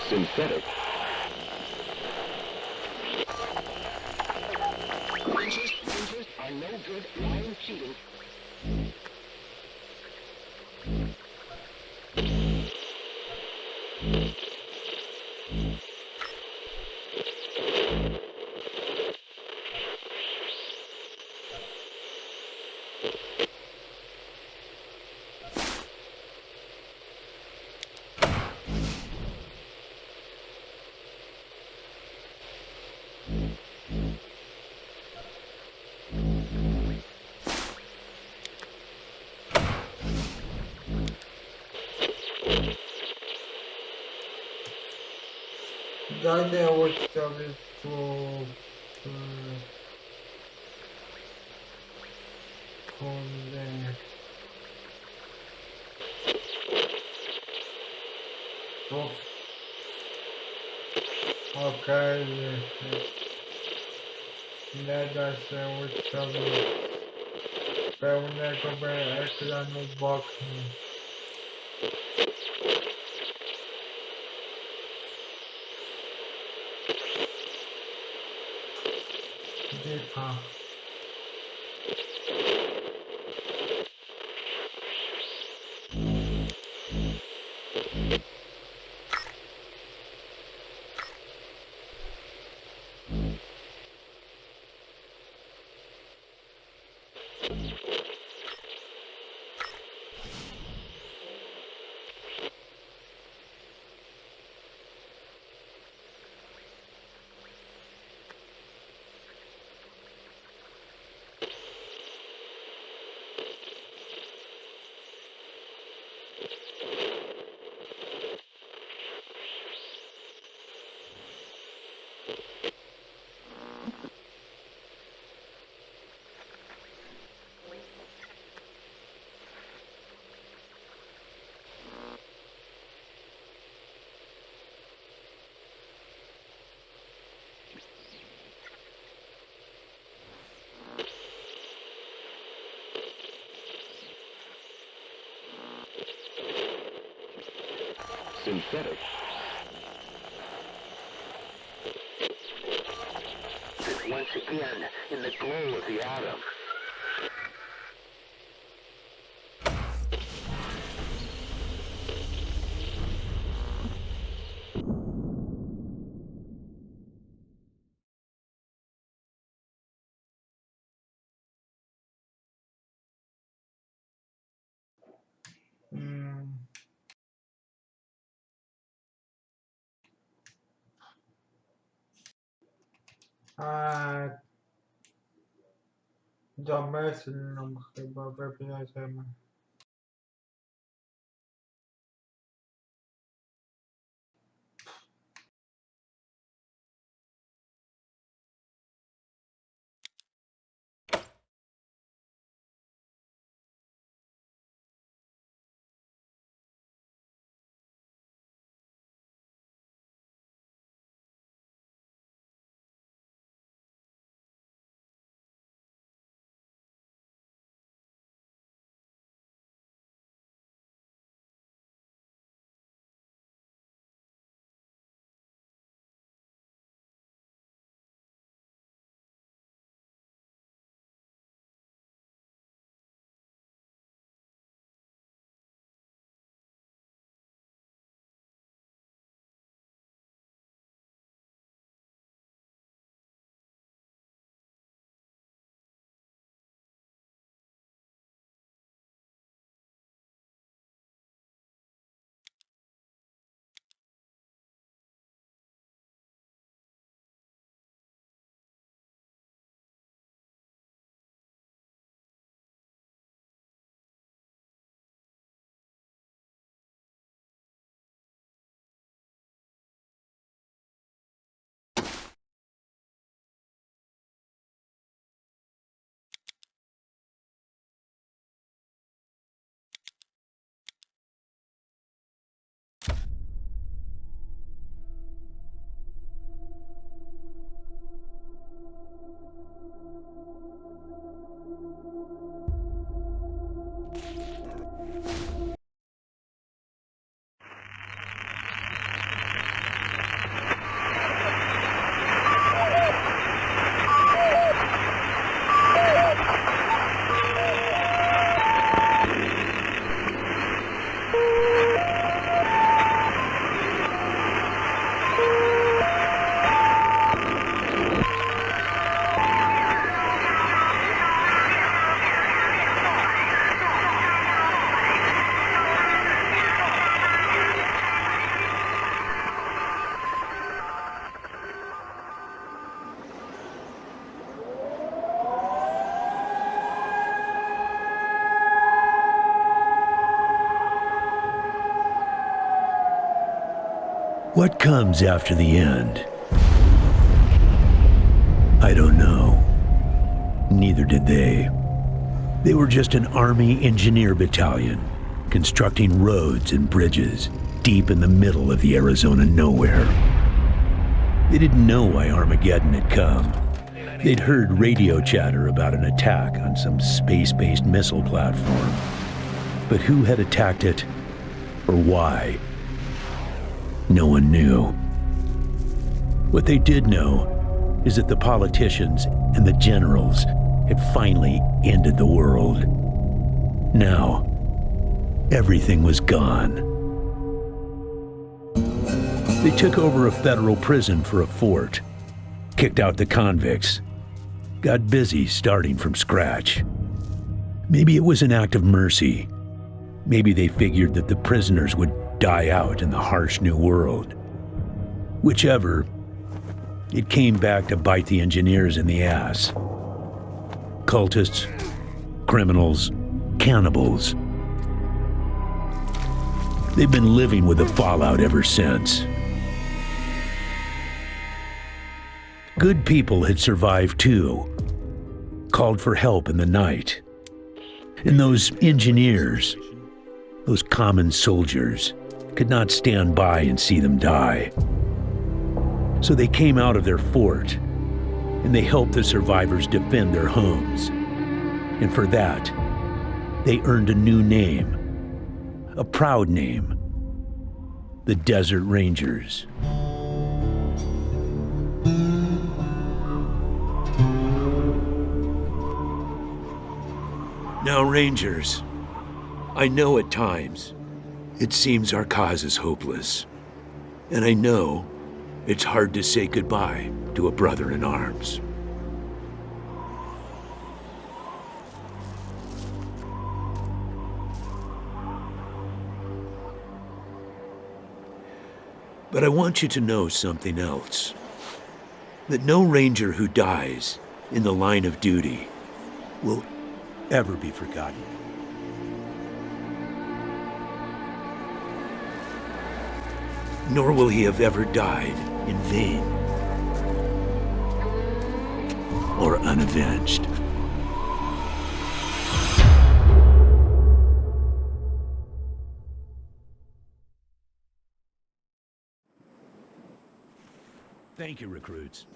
Synthetic. Rangers are no good lying, cheating. Dajcie łościowi kurde. Tu. Okej, nie da się ustawić pełnego ekranu w oknie. Lipa. Synthetic. Once again, in the glow of the atom. A domyślną chyba wybierzemy. What comes after the end? I don't know. Neither did they. They were just an Army engineer battalion, constructing roads and bridges deep in the middle of the Arizona nowhere. They didn't know why Armageddon had come. They'd heard radio chatter about an attack on some space-based missile platform. But who had attacked it, or why? No one knew. What they did know is that the politicians and the generals had finally ended the world. Now, everything was gone. They took over a federal prison for a fort, kicked out the convicts, got busy starting from scratch. Maybe it was an act of mercy. Maybe they figured that the prisoners would die out in the harsh new world. Whichever, it came back to bite the engineers in the ass. Cultists, criminals, cannibals. They've been living with the fallout ever since. Good people had survived too, called for help in the night. And those engineers, those common soldiers, could not stand by and see them die. So they came out of their fort, and they helped the survivors defend their homes. And for that, they earned a new name, a proud name, the Desert Rangers. Now, Rangers, I know at times it seems our cause is hopeless, and I know it's hard to say goodbye to a brother in arms. But I want you to know something else. That no Ranger who dies in the line of duty will ever be forgotten. Nor will he have ever died in vain or unavenged. Thank you, recruits.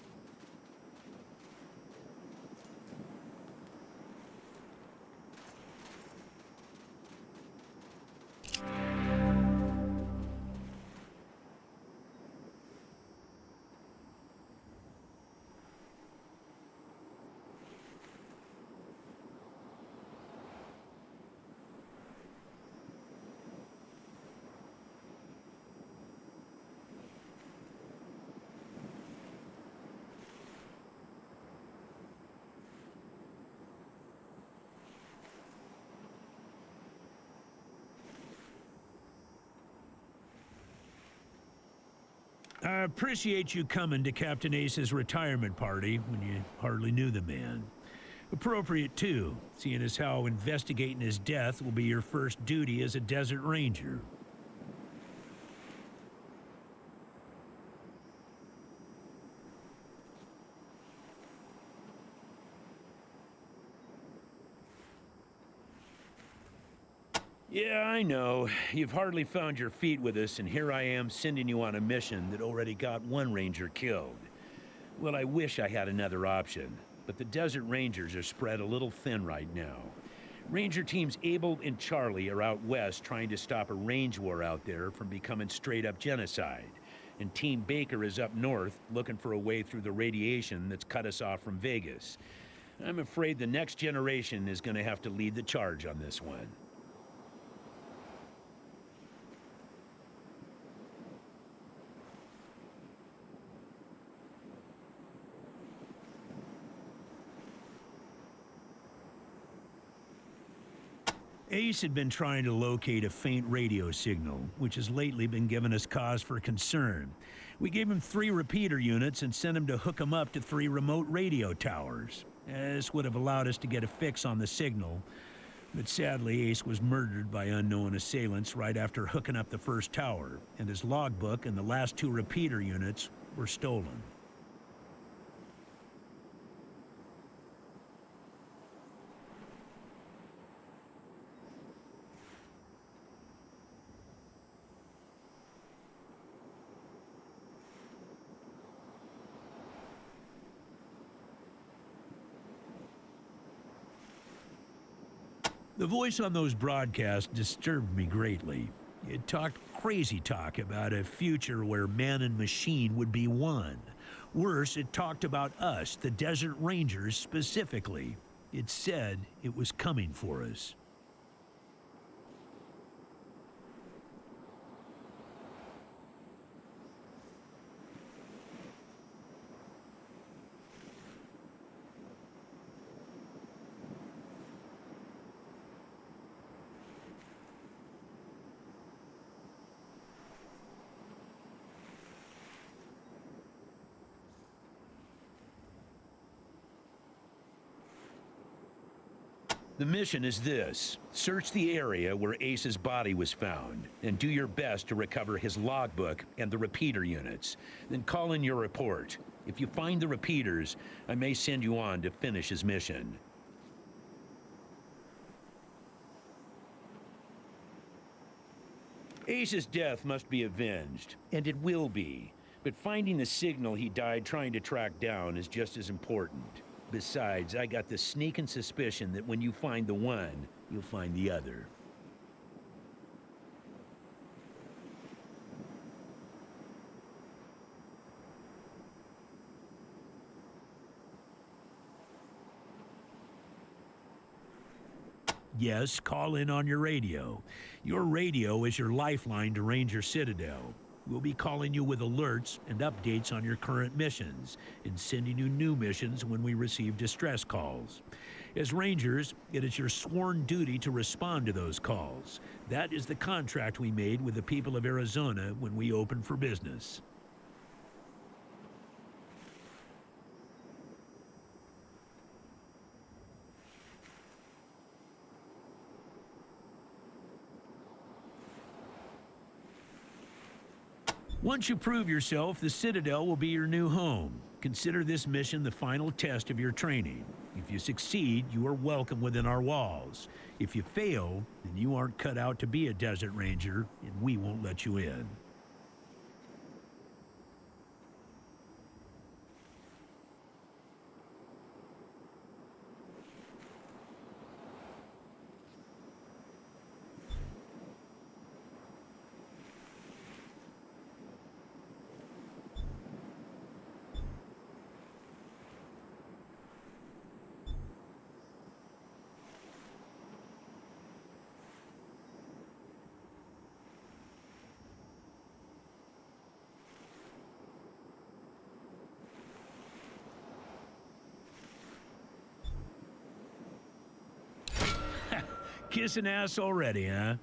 I appreciate you coming to Captain Ace's retirement party when you hardly knew the man. Appropriate, too, seeing as how investigating his death will be your first duty as a Desert Ranger. Yeah, I know. You've hardly found your feet with us, and here I am sending you on a mission that already got one Ranger killed. Well, I wish I had another option, but the Desert Rangers are spread a little thin right now. Ranger Teams Abel and Charlie are out west trying to stop a range war out there from becoming straight-up genocide. And Team Baker is up north looking for a way through the radiation that's cut us off from Vegas. I'm afraid the next generation is going to have to lead the charge on this one. Ace had been trying to locate a faint radio signal, which has lately been giving us cause for concern. We gave him 3 repeater units and sent him to hook them up to 3 remote radio towers. This would have allowed us to get a fix on the signal. But sadly, Ace was murdered by unknown assailants right after hooking up the first tower, and his logbook and the last 2 repeater units were stolen. The voice on those broadcasts disturbed me greatly. It talked crazy talk about a future where man and machine would be one. Worse, it talked about us, the Desert Rangers, specifically. It said it was coming for us. The mission is this: search the area where Ace's body was found, and do your best to recover his logbook and the repeater units. Then call in your report. If you find the repeaters, I may send you on to finish his mission. Ace's death must be avenged, and it will be. But finding the signal he died trying to track down is just as important. Besides, I got the sneaking suspicion that when you find the one, you'll find the other. Yes, call in on your radio. Your radio is your lifeline to Ranger Citadel. We'll be calling you with alerts and updates on your current missions, and sending you new missions when we receive distress calls. As Rangers, it is your sworn duty to respond to those calls. That is the contract we made with the people of Arizona when we opened for business. Once you prove yourself, the Citadel will be your new home. Consider this mission the final test of your training. If you succeed, you are welcome within our walls. If you fail, then you aren't cut out to be a Desert Ranger, and we won't let you in. Kissing ass already, huh?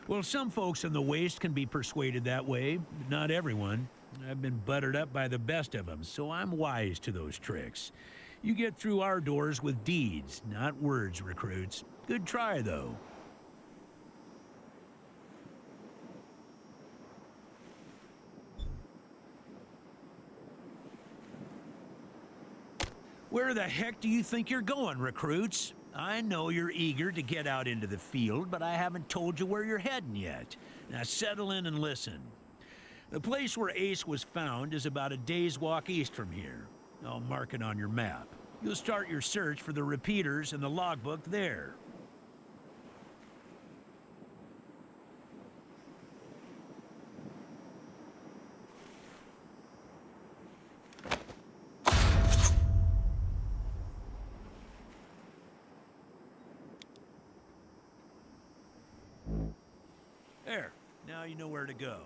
Well, some folks in the Waste can be persuaded that way, but not everyone. I've been buttered up by the best of them, so I'm wise to those tricks. You get through our doors with deeds, not words, recruits. Good try, though. Where the heck do you think you're going, recruits? I know you're eager to get out into the field, but I haven't told you where you're heading yet. Now settle in and listen. The place where Ace was found is about a day's walk east from here. I'll mark it on your map. You'll start your search for the repeaters and the logbook there. There, now you know where to go.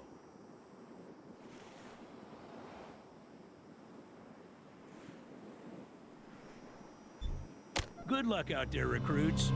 Good luck out there, recruits.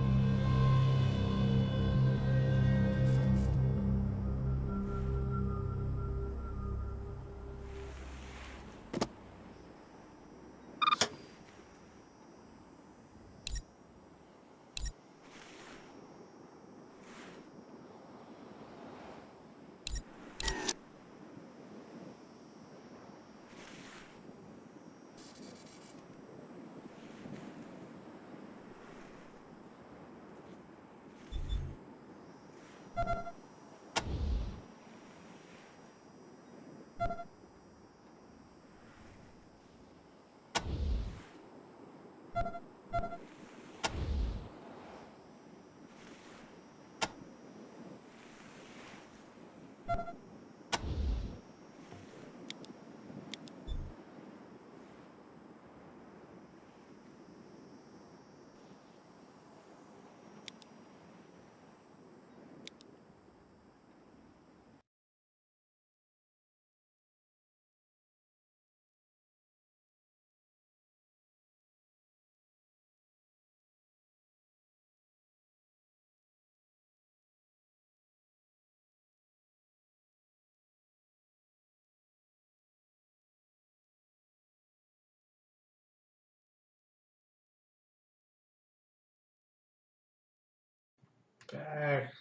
Echt.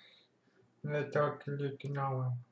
Net ook leuke namen.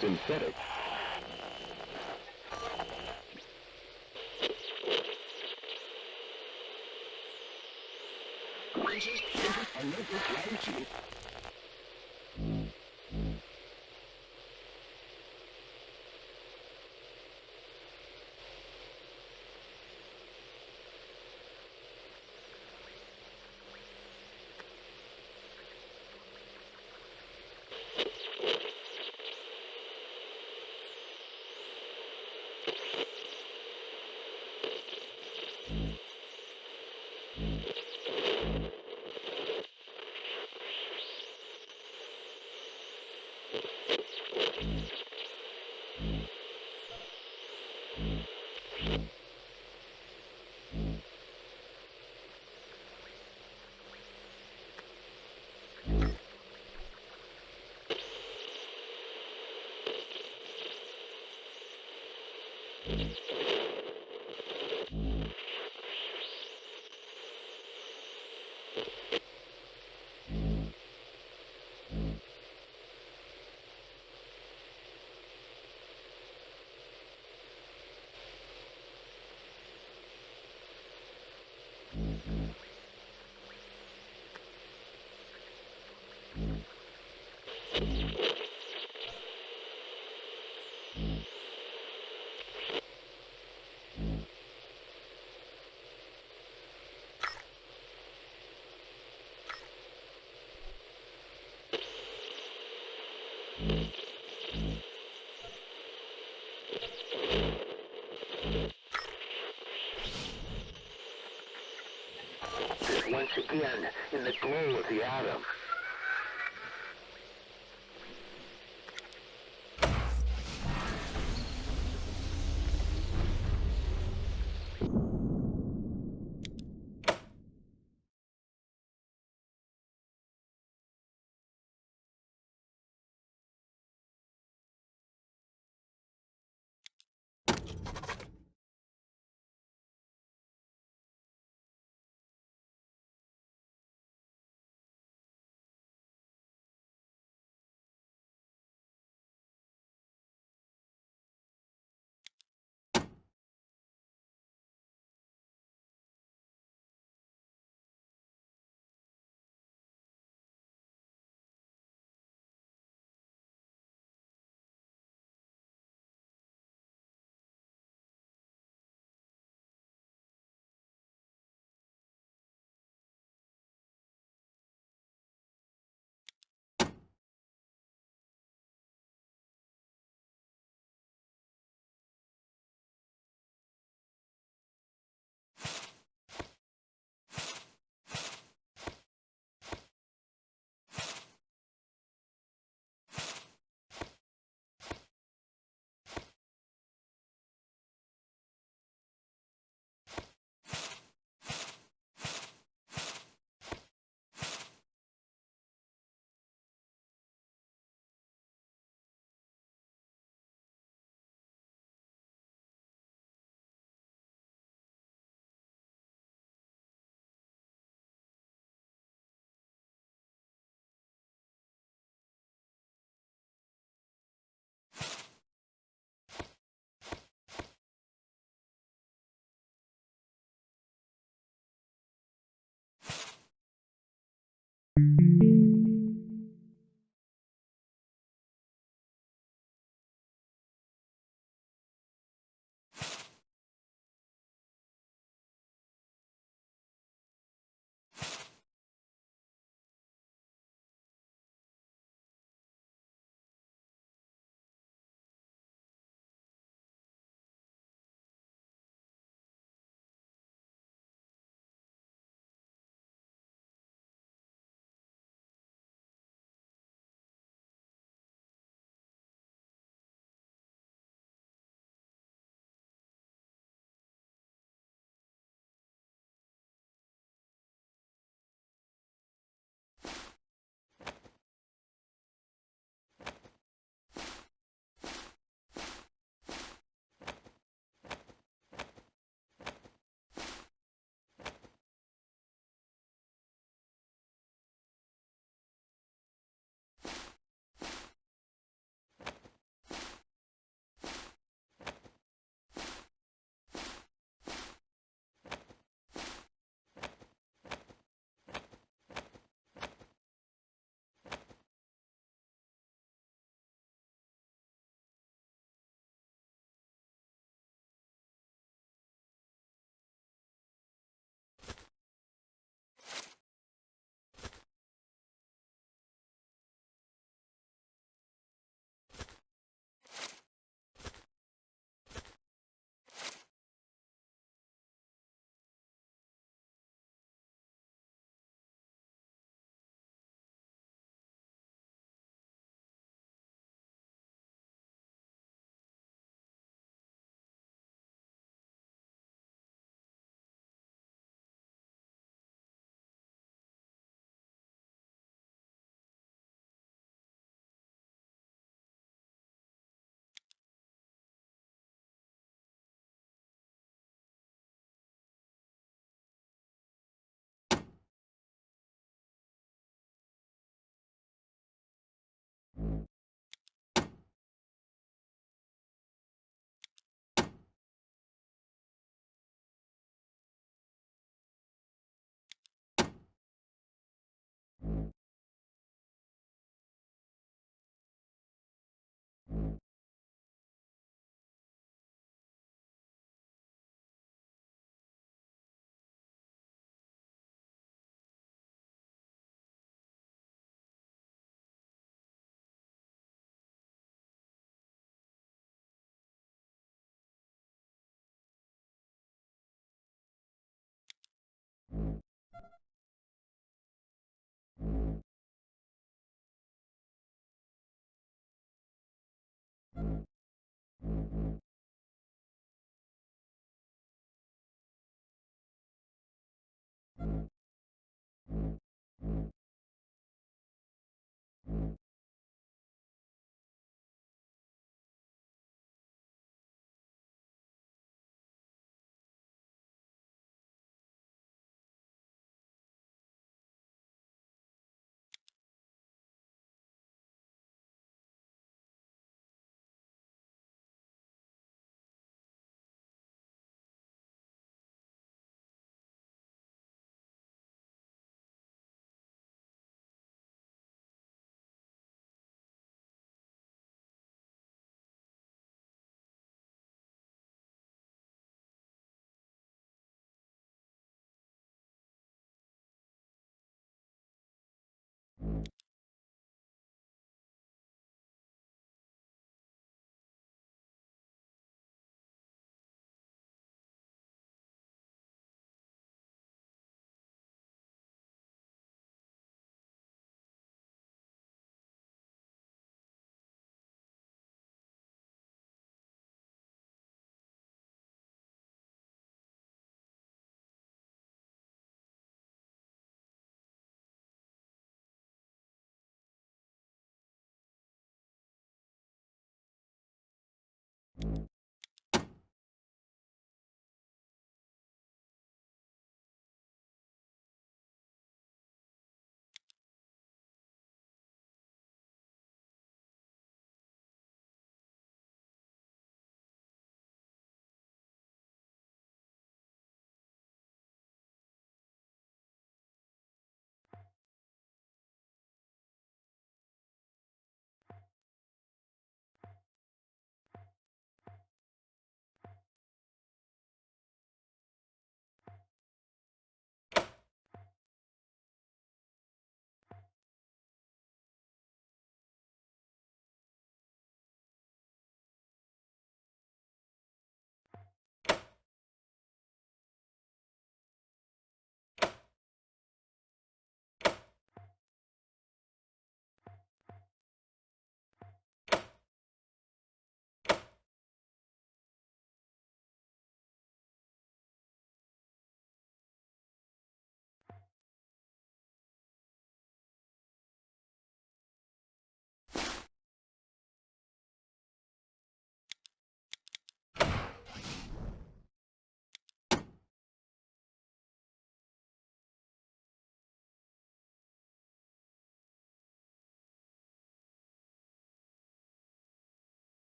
Synthetic. Once again in the glow of the atom.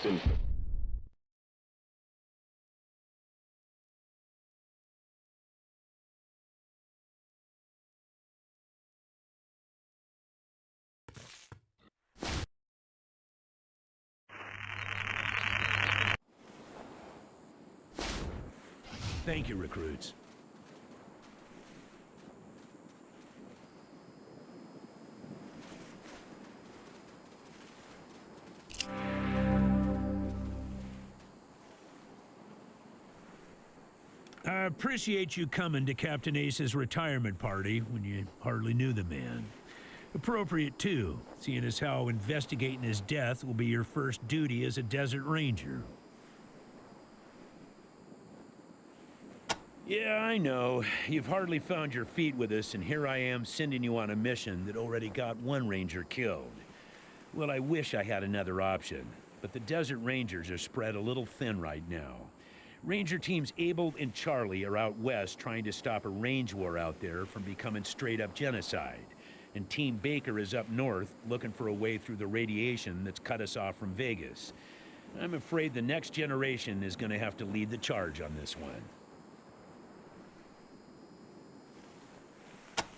in... Thank you, recruits. I appreciate you coming to Captain Ace's retirement party when you hardly knew the man. Appropriate, too, seeing as how investigating his death will be your first duty as a desert ranger. Yeah, I know. You've hardly found your feet with us, and here I am sending you on a mission that already got one ranger killed. Well, I wish I had another option, but the Desert Rangers are spread a little thin right now. Ranger teams Abel and Charlie are out west trying to stop a range war out there from becoming straight-up genocide. And Team Baker is up north looking for a way through the radiation that's cut us off from Vegas. I'm afraid the next generation is going to have to lead the charge on this one.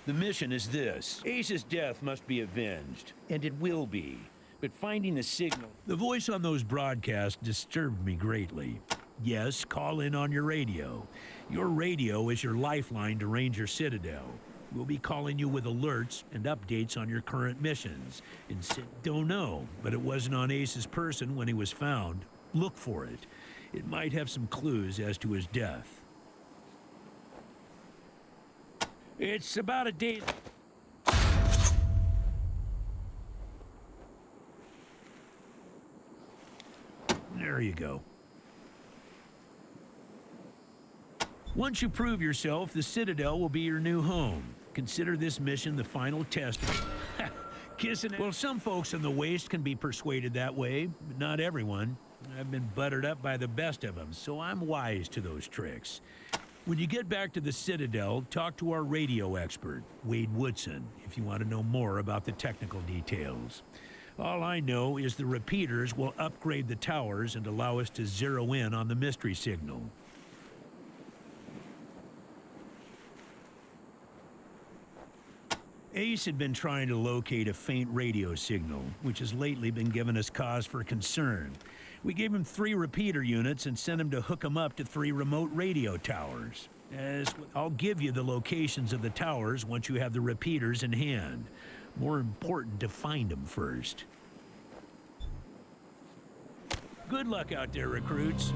The mission is this. Ace's death must be avenged, and it will be. But finding the signal... The voice on those broadcasts disturbed me greatly. Yes, call in on your radio. Your radio is your lifeline to Ranger Citadel. We'll be calling you with alerts and updates on your current missions. And don't know, but it wasn't on Ace's person when he was found. Look for it. It might have some clues as to his death. It's about a day... There you go. Once you prove yourself, the Citadel will be your new home. Consider this mission the final test. Kissing it. Well, some folks in the Waste can be persuaded that way, but not everyone. I've been buttered up by the best of them, so I'm wise to those tricks. When you get back to the Citadel, talk to our radio expert, Wade Woodson, if you want to know more about the technical details. All I know is the repeaters will upgrade the towers and allow us to zero in on the mystery signal. Ace had been trying to locate a faint radio signal, which has lately been giving us cause for concern. We gave him 3 repeater units and sent him to hook them up to 3 remote radio towers. I'll give you the locations of the towers once you have the repeaters in hand. More important to find them first. Good luck out there, recruits.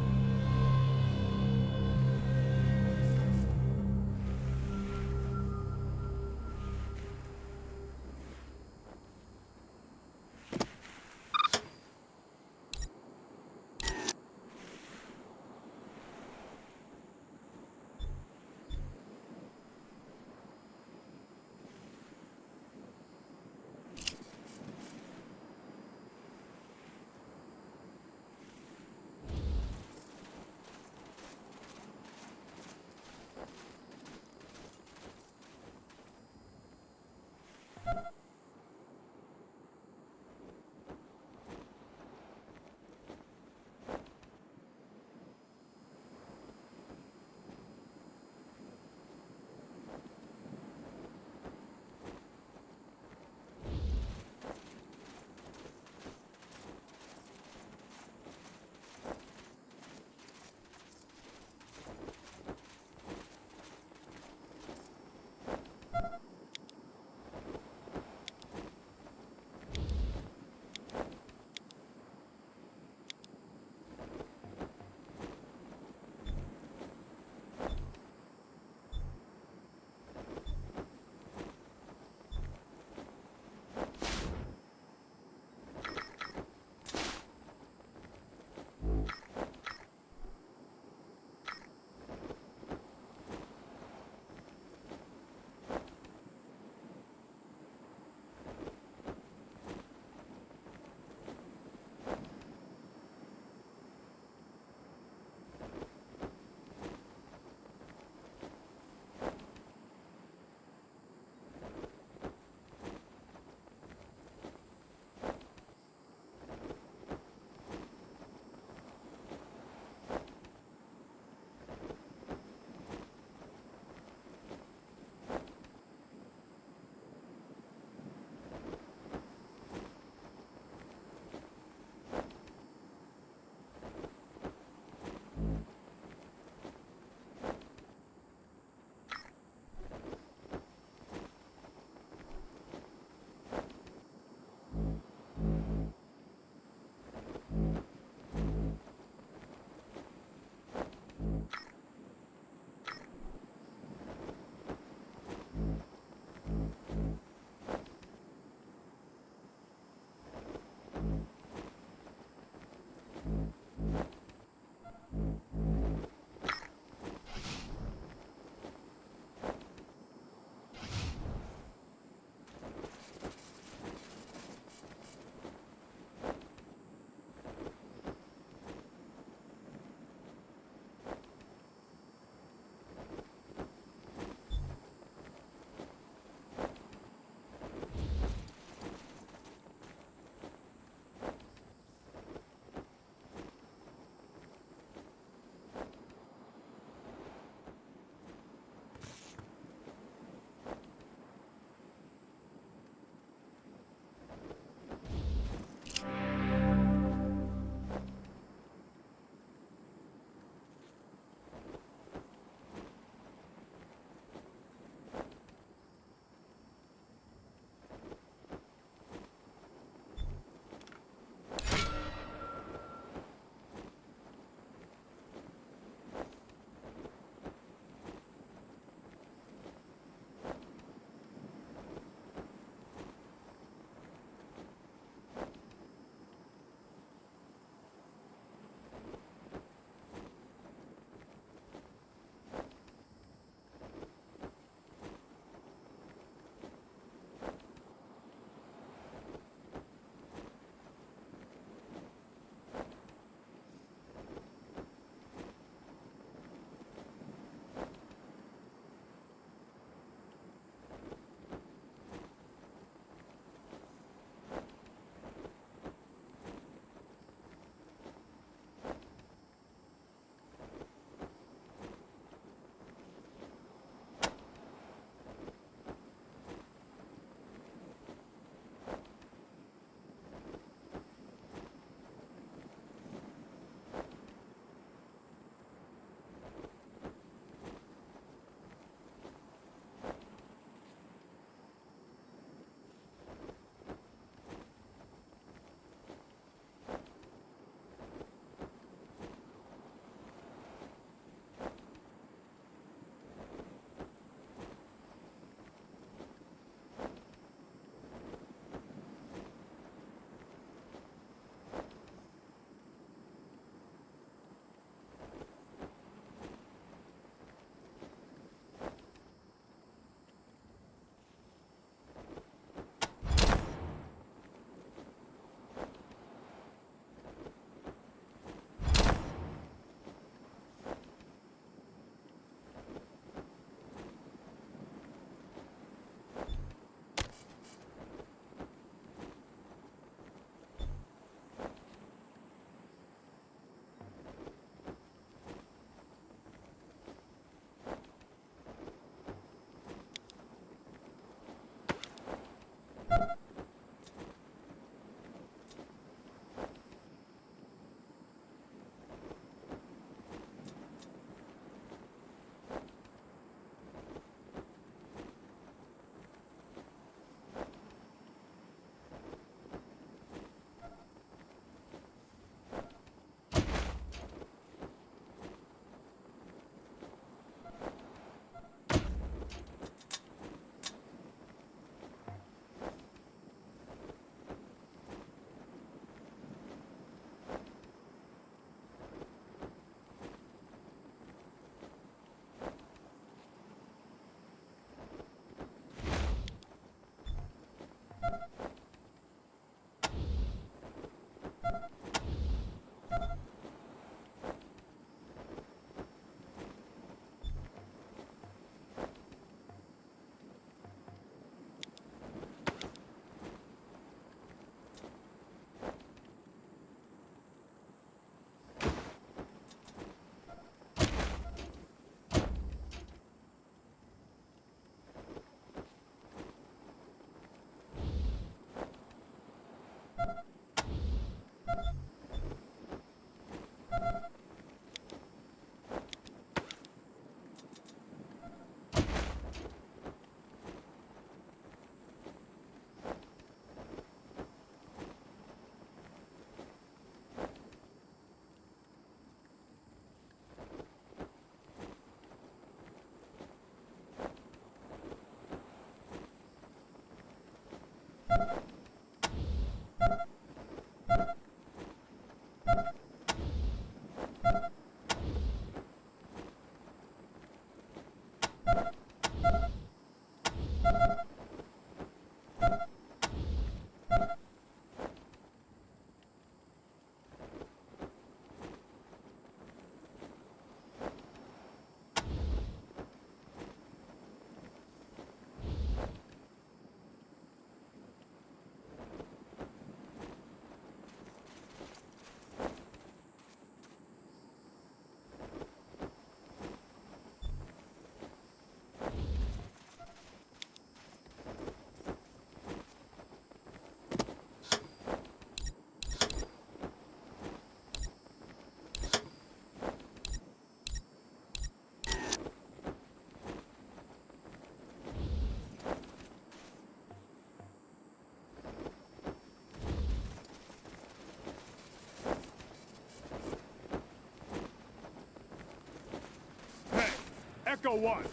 Cisco 1.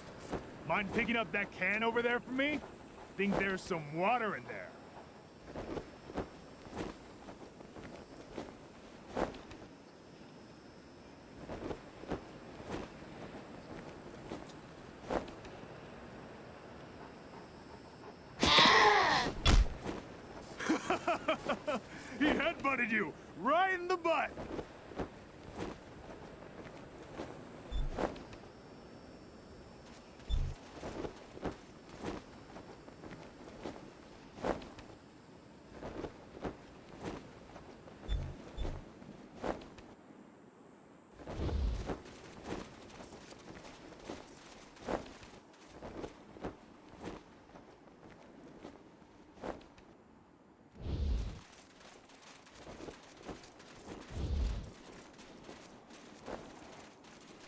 Mind picking up that can over there for me? Think there's some water in there. He headbutted you right in the butt.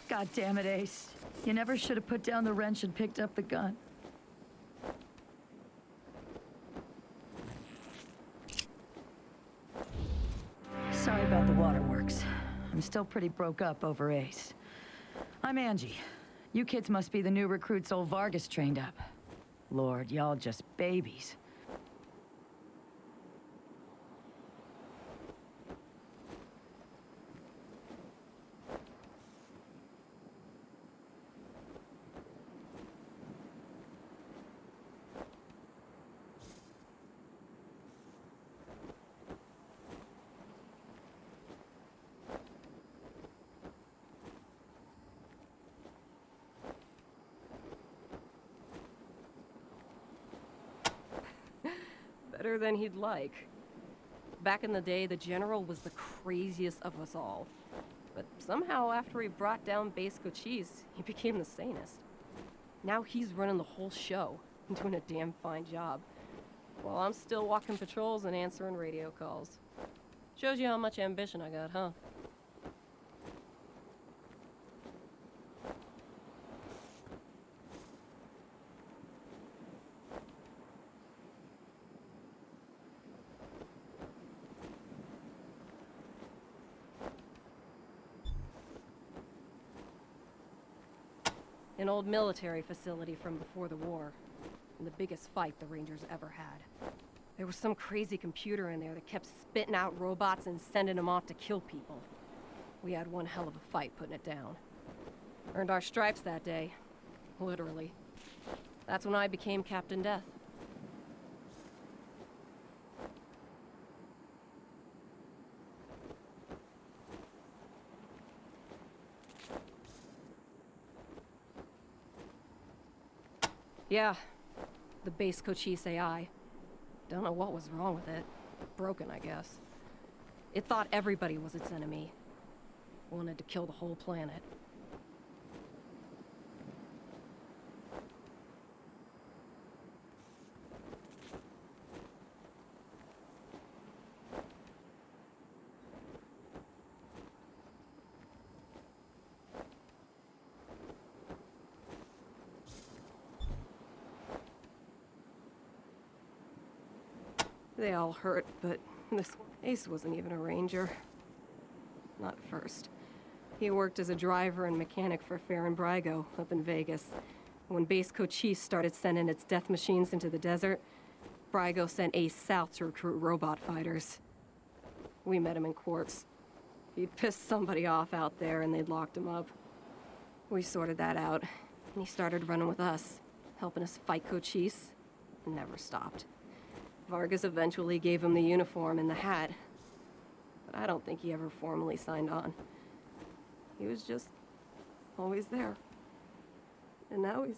God damn it, Ace. You never should have put down the wrench and picked up the gun. Sorry about the waterworks. I'm still pretty broke up over Ace. I'm Angie. You kids must be the new recruits old Vargas trained up. Lord, y'all just babies. Better than he'd like. Back in the day, the General was the craziest of us all. But somehow, after he brought down Base Cochise, he became the sanest. Now he's running the whole show, and doing a damn fine job. While I'm still walking patrols and answering radio calls. Shows you how much ambition I got, huh? An old military facility from before the war. And the biggest fight the Rangers ever had. There was some crazy computer in there that kept spitting out robots and sending them off to kill people. We had one hell of a fight putting it down. Earned our stripes that day. Literally. That's when I became Captain Death. Yeah, the Base Cochise AI. Don't know what was wrong with it. Broken, I guess. It thought everybody was its enemy. Wanted to kill the whole planet. They all hurt, but this Ace wasn't even a ranger. Not at first. He worked as a driver and mechanic for Farron Brygo up in Vegas. When Base Cochise started sending its death machines into the desert, Brygo sent Ace south to recruit robot fighters. We met him in quartz. He'd pissed somebody off out there and they'd locked him up. We sorted that out, and he started running with us, helping us fight Cochise, and never stopped. Vargas eventually gave him the uniform and the hat, but I don't think he ever formally signed on. He was just always there. And now he's...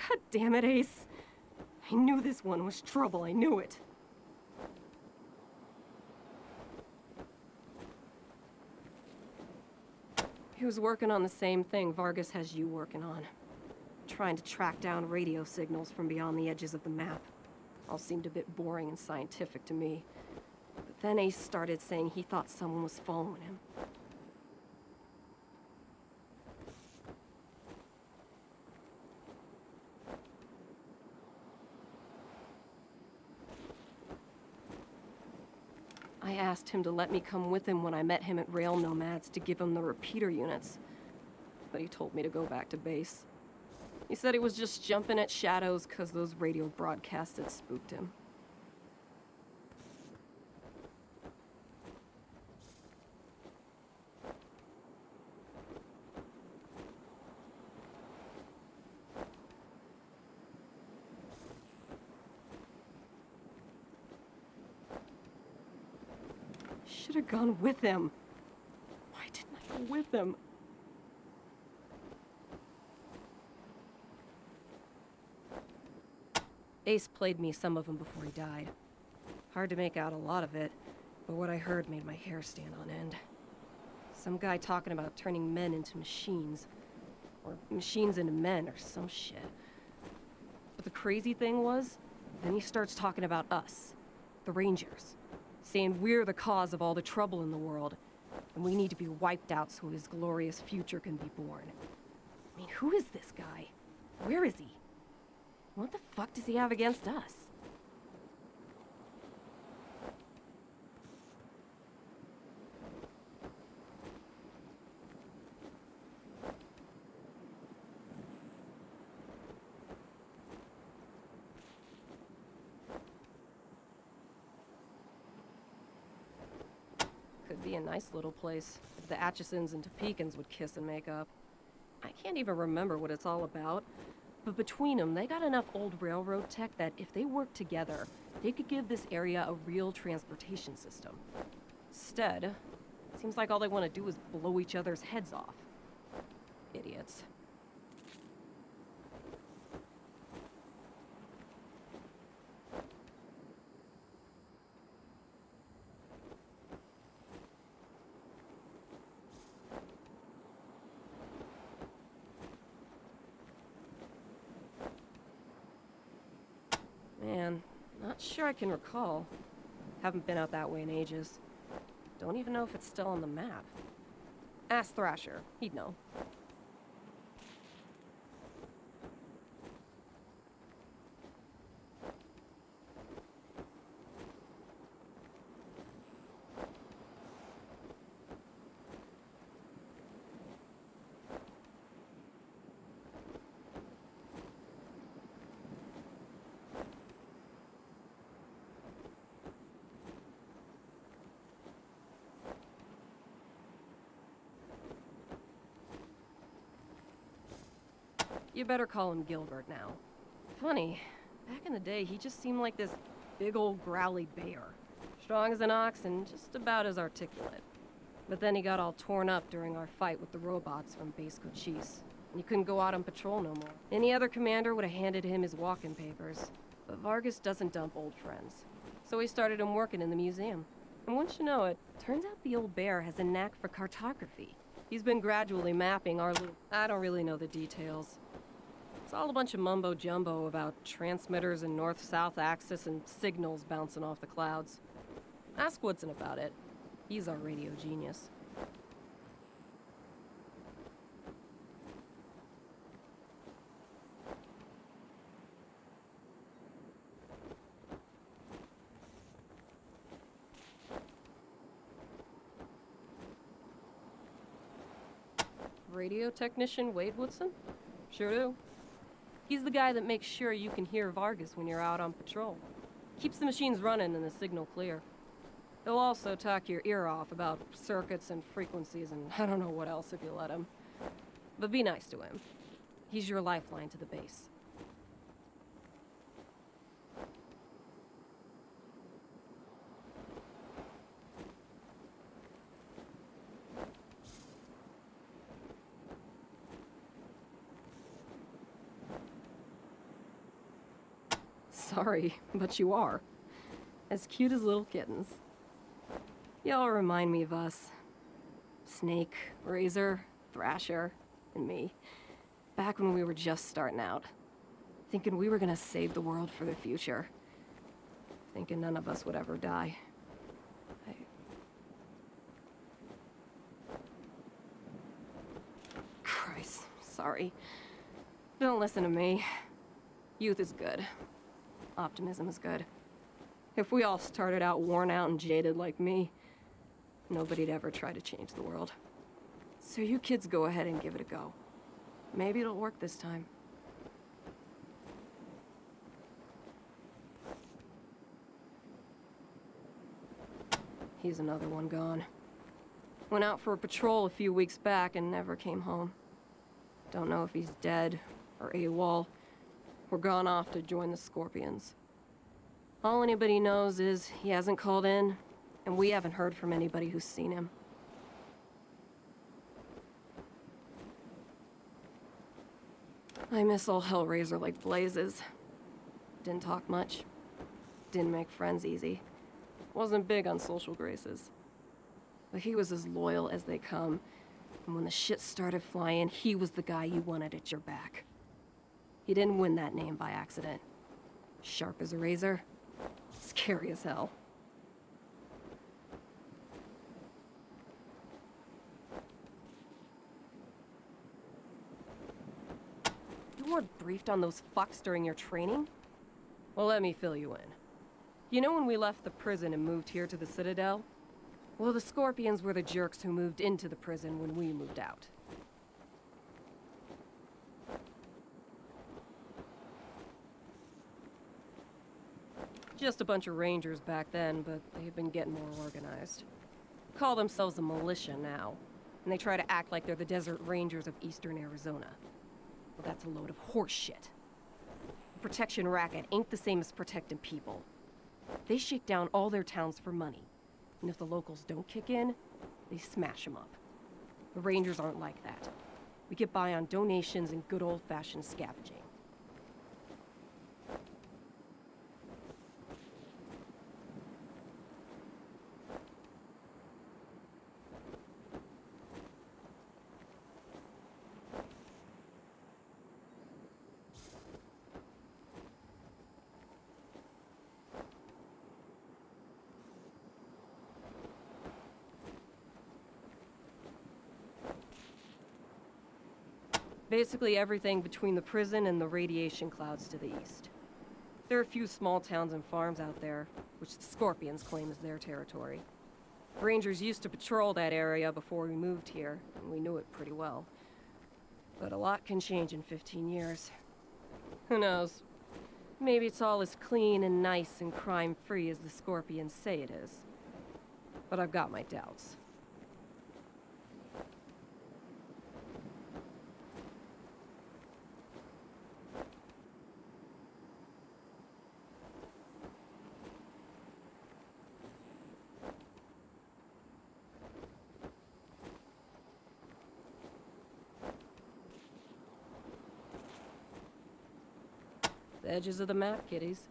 God damn it, Ace. I knew this one was trouble, I knew it. He was working on the same thing Vargas has you working on. trying to track down radio signals from beyond the edges of the map. All seemed a bit boring and scientific to me. But then Ace started saying he thought someone was following him. I asked him to let me come with him when I met him at Rail Nomads to give him the repeater units. But he told me to go back to base. He said he was just jumping at shadows because those radio broadcasts had spooked him. Should have gone with him. Why didn't I go with him? Ace played me some of them before he died. Hard to make out a lot of it, but what I heard made my hair stand on end. Some guy talking about turning men into machines. Or machines into men, or some shit. But the crazy thing was, then he starts talking about us, the Rangers. Saying we're the cause of all the trouble in the world, and we need to be wiped out so his glorious future can be born. I mean, who is this guy? Where is he? What the fuck does he have against us? Could be a nice little place if the Atchisons and Topekans would kiss and make up. I can't even remember what it's all about, but between them, they got enough old railroad tech that if they worked together, they could give this area a real transportation system. Instead, it seems like all they want to do is blow each other's heads off. Idiots. Man, not sure I can recall. Haven't been out that way in ages. Don't even know if it's still on the map. Ask Thrasher, he'd know. You better call him Gilbert now. Funny, back in the day, he just seemed like this big old growly bear. Strong as an ox and just about as articulate. But then he got all torn up during our fight with the robots from Base Cochise, and he couldn't go out on patrol no more. Any other commander would have handed him his walking papers. But Vargas doesn't dump old friends. So he started him working in the museum. And once you know it, turns out the old bear has a knack for cartography. He's been gradually mapping our little... I don't really know the details. It's all a bunch of mumbo-jumbo about transmitters and north-south axis and signals bouncing off the clouds. Ask Woodson about it. He's our radio genius. Radio technician Wade Woodson? Sure do. He's the guy that makes sure you can hear Vargas when you're out on patrol. Keeps the machines running and the signal clear. He'll also talk your ear off about circuits and frequencies and I don't know what else if you let him. But be nice to him. He's your lifeline to the base. Sorry, but you are. As cute as little kittens. Y'all remind me of us. Snake, Razor, Thrasher, and me. Back when we were just starting out. Thinking we were gonna save the world for the future. Thinking none of us would ever die. Christ, sorry. Don't listen to me. Youth is good. Optimism is good. If we all started out worn out and jaded like me, nobody'd ever try to change the world. So you kids go ahead and give it a go. Maybe it'll work this time. He's another one gone. Went out for a patrol a few weeks back and never came home. Don't know if he's dead or AWOL or gone off to join the Scorpions. All anybody knows is he hasn't called in, and we haven't heard from anybody who's seen him. I miss old Hellraiser like blazes. Didn't talk much. Didn't make friends easy. Wasn't big on social graces. But he was as loyal as they come. And when the shit started flying, he was the guy you wanted at your back. He didn't win that name by accident. Sharp as a razor. Scary as hell. You weren't briefed on those fucks during your training? Well, let me fill you in. You know when we left the prison and moved here to the Citadel? Well, the Scorpions were the jerks who moved into the prison when we moved out. Just a bunch of Rangers back then, but they've been getting more organized. Call themselves the militia now, and they try to act like they're the Desert Rangers of Eastern Arizona. Well, that's a load of horse shit. The protection racket ain't the same as protecting people. They shake down all their towns for money, and if the locals don't kick in, they smash them up. The Rangers aren't like that. We get by on donations and good old-fashioned scavenging. Basically everything between the prison and the radiation clouds to the east. There are a few small towns and farms out there, which the Scorpions claim is their territory. Rangers used to patrol that area before we moved here, and we knew it pretty well. But a lot can change in 15 years. Who knows? Maybe it's all as clean and nice and crime-free as the Scorpions say it is. But I've got my doubts. The edges of the map, kiddies.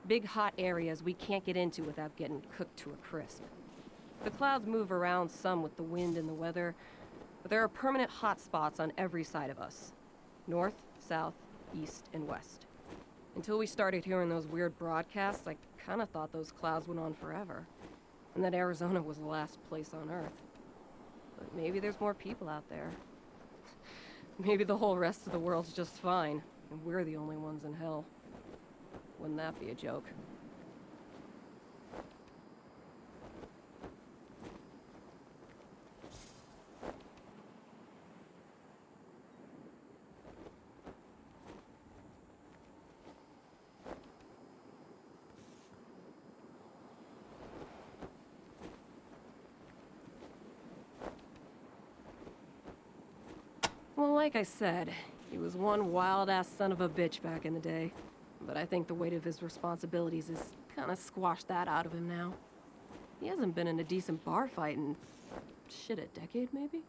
Big hot areas we can't get into without getting cooked to a crisp. The clouds move around some with the wind and the weather, but there are permanent hot spots on every side of us. North, south, east, and west. Until we started hearing those weird broadcasts, I kinda thought those clouds went on forever, and that Arizona was the last place on Earth. But maybe there's more people out there. Maybe the whole rest of the world's just fine, and we're the only ones in hell. Wouldn't that be a joke? Well, like I said, he was one wild-ass son of a bitch back in the day. But I think the weight of his responsibilities has kinda squashed that out of him now. He hasn't been in a decent bar fight in, shit, a decade maybe?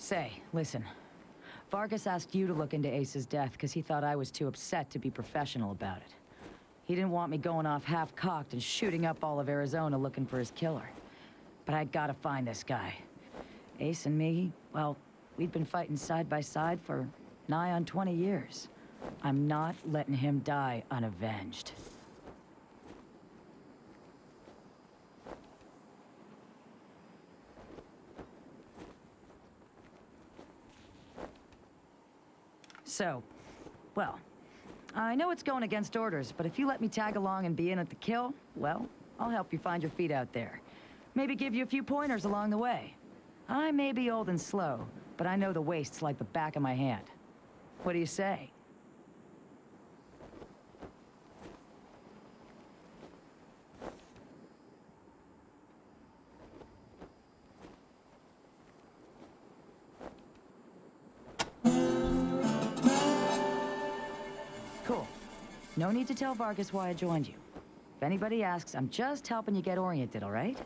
Say, listen. Vargas asked you to look into Ace's death because he thought I was too upset to be professional about it. He didn't want me going off half-cocked and shooting up all of Arizona looking for his killer. But I gotta find this guy. Ace and me, well, we'd been fighting side by side for nigh on 20 years. I'm not letting him die unavenged. So, well, I know it's going against orders, but if you let me tag along and be in at the kill, well, I'll help you find your feet out there. Maybe give you a few pointers along the way. I may be old and slow, but I know the wastes like the back of my hand. What do you say? Cool. No need to tell Vargas why I joined you. If anybody asks, I'm just helping you get oriented, all right?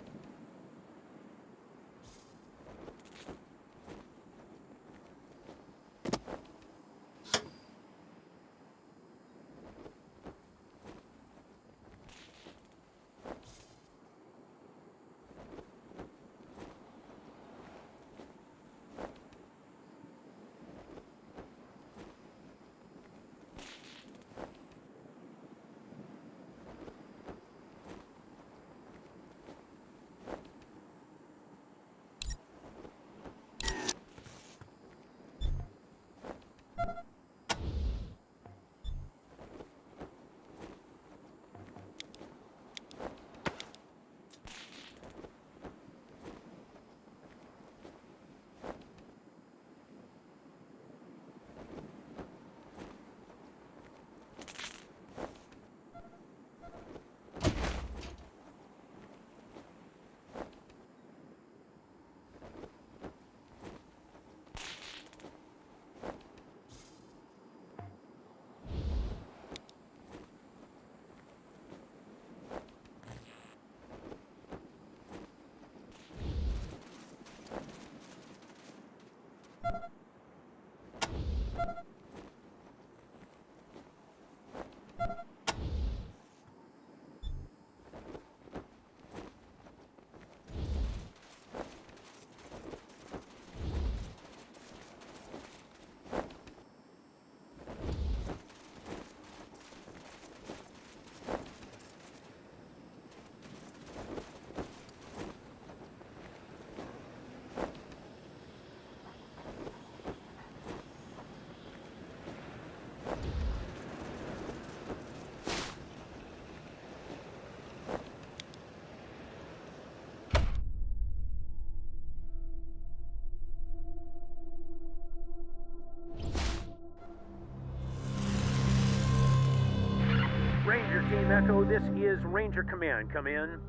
Ranger Team Echo, this is Ranger Command. Come in.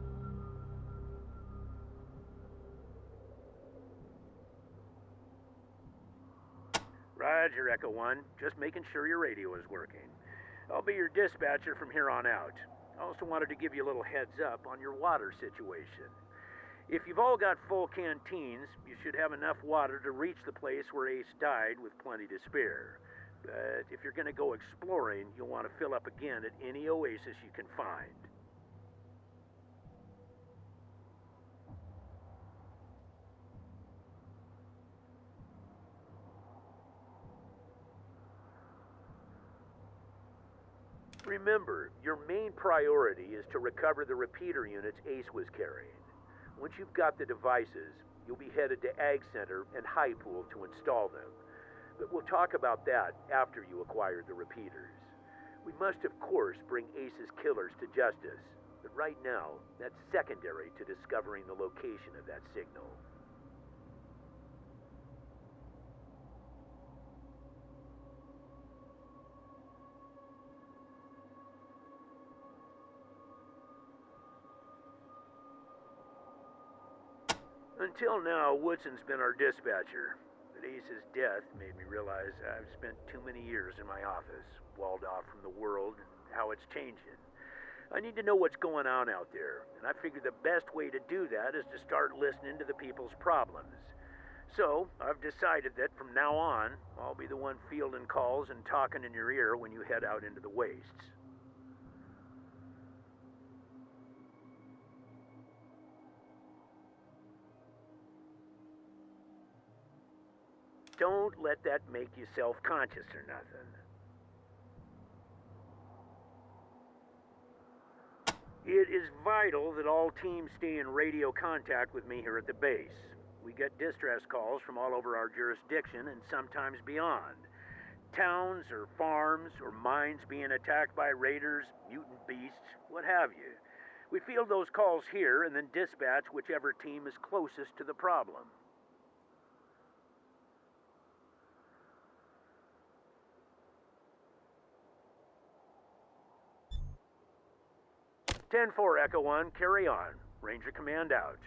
Roger, Echo 1. Just making sure your radio is working. I'll be your dispatcher from here on out. I also wanted to give you a little heads up on your water situation. If you've all got full canteens, you should have enough water to reach the place where Ace died with plenty to spare. But if you're going to go exploring, you'll want to fill up again at any oasis you can find. Remember, your main priority is to recover the repeater units Ace was carrying. Once you've got the devices, you'll be headed to Ag Center and High Pool to install them. But we'll talk about that after you acquire the repeaters. We must, of course, bring Ace's killers to justice. But right now, that's secondary to discovering the location of that signal. Until now, Woodson's been our dispatcher. But Ace's death made me realize I've spent too many years in my office, walled off from the world and how it's changing. I need to know what's going on out there, and I figure the best way to do that is to start listening to the people's problems. So, I've decided that from now on, I'll be the one fielding calls and talking in your ear when you head out into the wastes. Don't let that make you self-conscious or nothing. It is vital that all teams stay in radio contact with me here at the base. We get distress calls from all over our jurisdiction and sometimes beyond. Towns or farms or mines being attacked by raiders, mutant beasts, what have you. We field those calls here and then dispatch whichever team is closest to the problem. 10-4, Echo 1, carry on. Ranger Command out.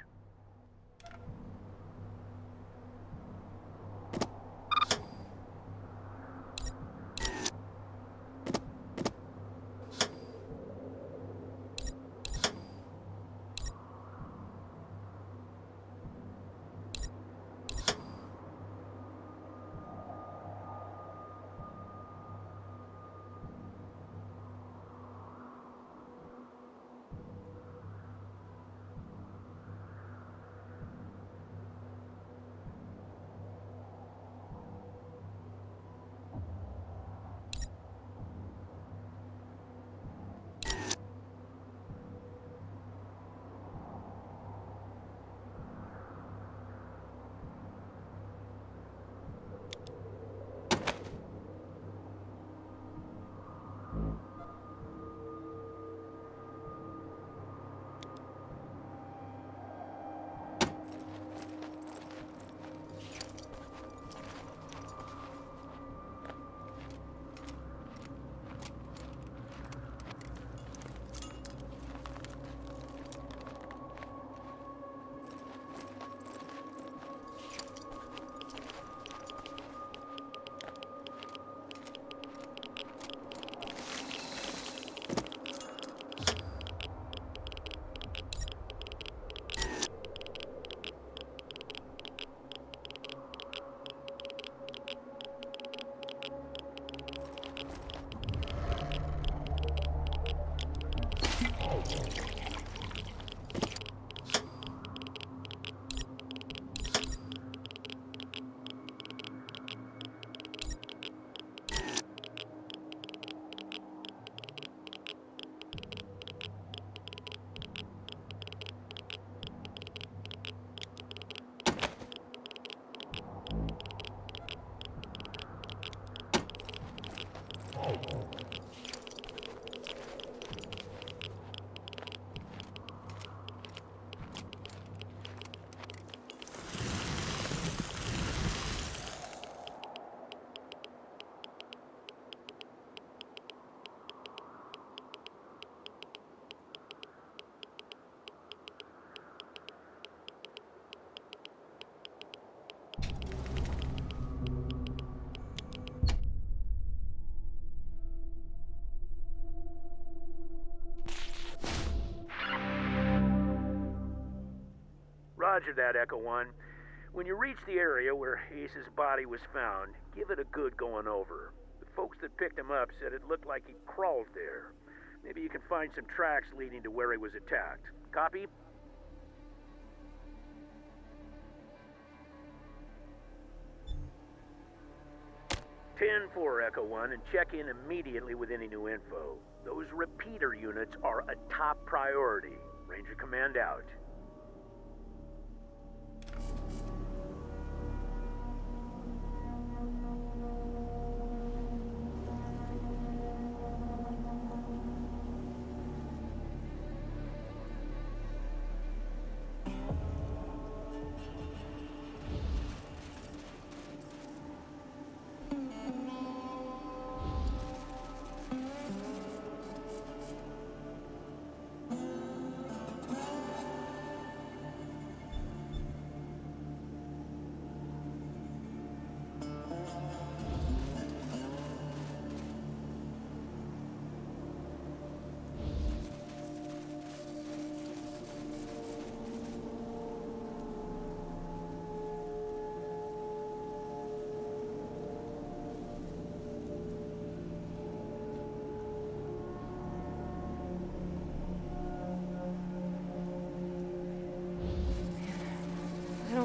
Roger that, Echo 1. When you reach the area where Ace's body was found, give it a good going over. The folks that picked him up said it looked like he crawled there. Maybe you can find some tracks leading to where he was attacked. Copy? (10-4, Echo 1, and check in immediately with any new info. Those repeater units are a top priority. Ranger Command out.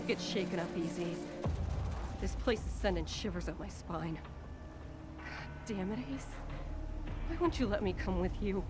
don't get shaken up easy. This place is sending shivers up my spine. God damn it, Ace. Why won't you let me come with you?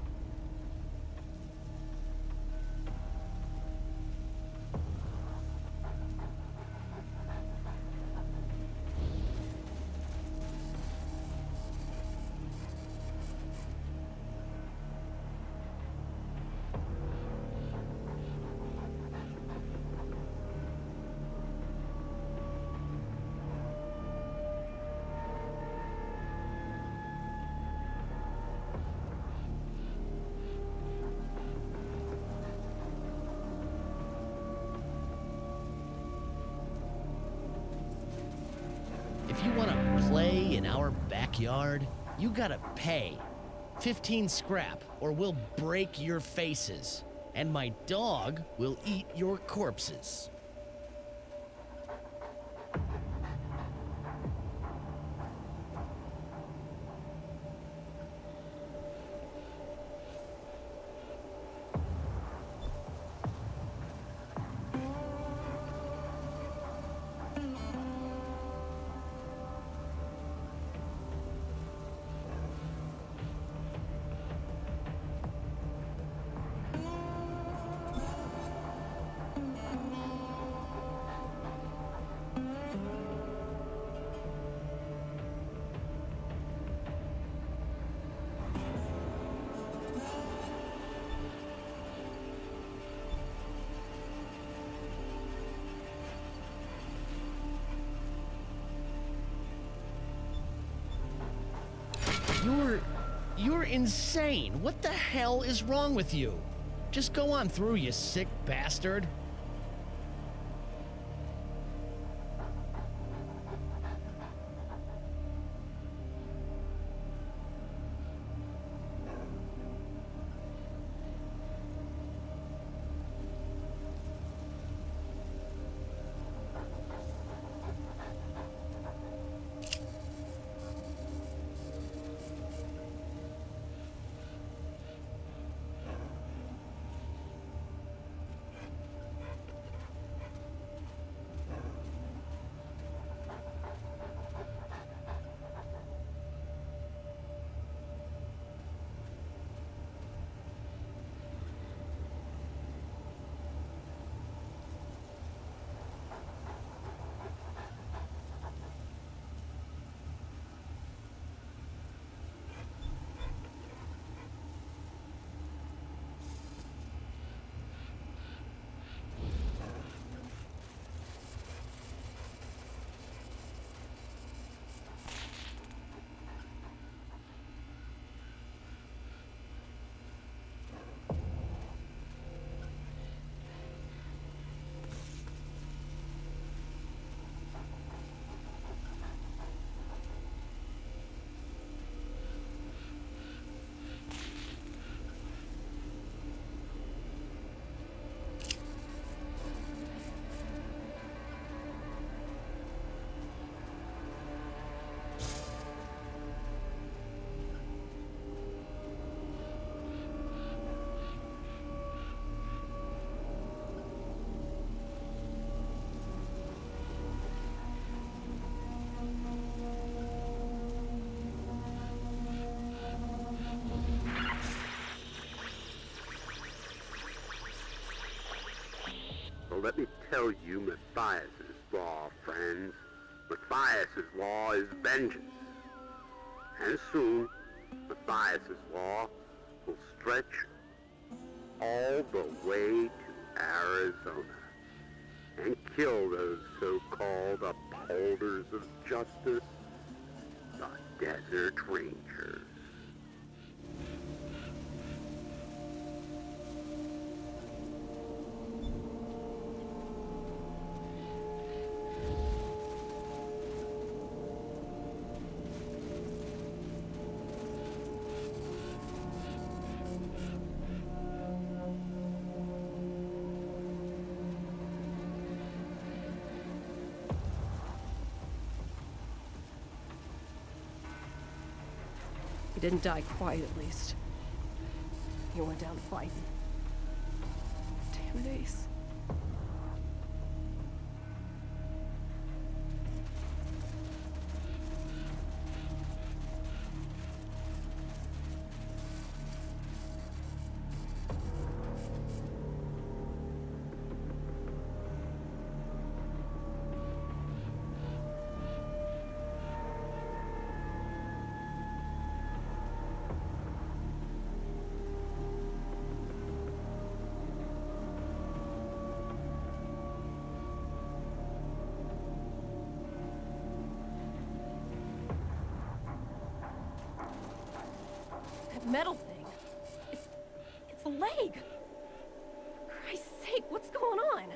If you want to play in our backyard, you gotta pay. 15 scrap, or we'll break your faces. And my dog will eat your corpses. You're insane. What the hell is wrong with you? Just go on through, you sick bastard. Well, let me tell you Matthias's law, friends. Matthias's law is vengeance. And soon, Matthias's law will stretch all the way to Arizona and kill those so-called upholders of justice, the Desert Rangers. He didn't die quite, at least. He went down fighting. Damn it, Ace. metal thing. It's a leg. For Christ's sake, what's going on?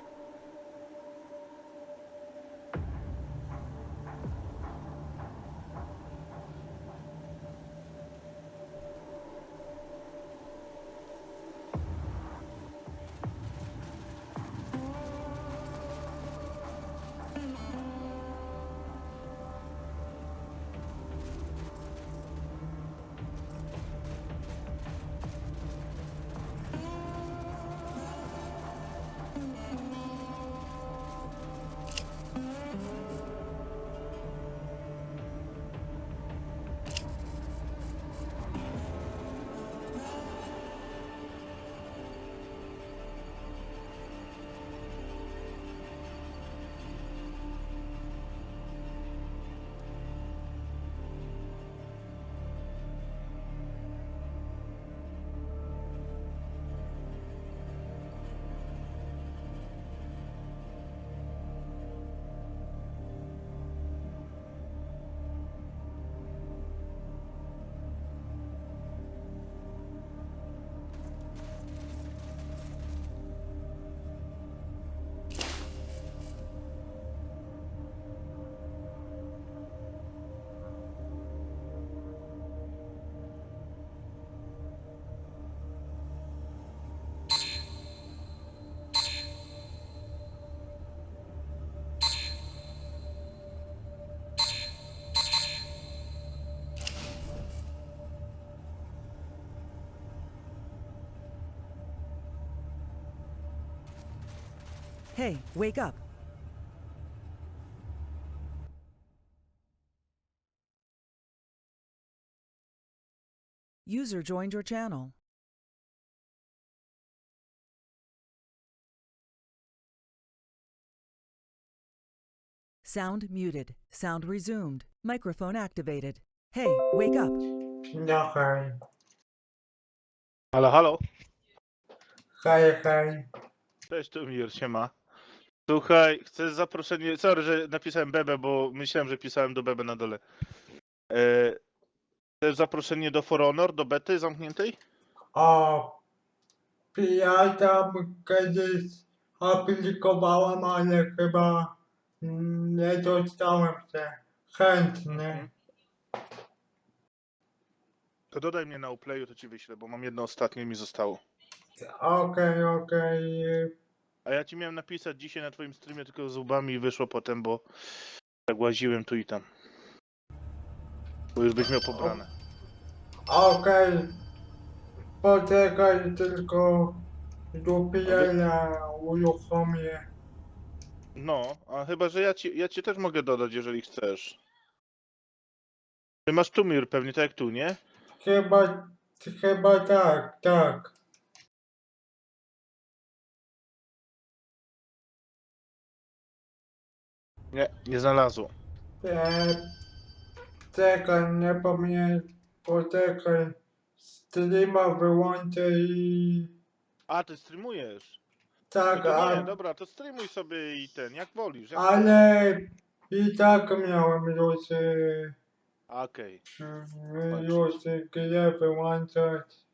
Hey, wake up. User joined your channel. Sound muted. Sound resumed. Microphone activated. Hey, wake up. Okej. Halo, halo. Hej, hej. Cześć, tu Mir, siema. Słuchaj, chcę zaproszenie... Sorry, że napisałem Bebe, bo myślałem, że pisałem do Bebe na dole. Chcesz zaproszenie do For Honor, do bety zamkniętej? O, ja tam kiedyś aplikowałem, ale chyba nie dostałem się. Chętny. To dodaj mnie na Uplayu, to ci wyślę, bo mam jedno ostatnie i mi zostało. Okej, okej. A ja ci miałem napisać dzisiaj na twoim streamie, tylko z łbami i wyszło potem, bo tak łaziłem tu i tam. Bo już byś miał pobrane. Okej. Poczekaj tylko dupiela uruchomię. No, a chyba, że ja cię też mogę dodać, jeżeli chcesz. Ty masz tu Mir pewnie, tak jak tu, nie? Chyba tak, tak. Nie, nie znalazło. E, Czekaj, nie pamiętam. Poczekaj. Streama wyłączę i... A, ty streamujesz. No Tak, to nie, dobra, to streamuj sobie i ten, jak wolisz. Jak ale i tak miałem już, Okej. już grę wyłączać.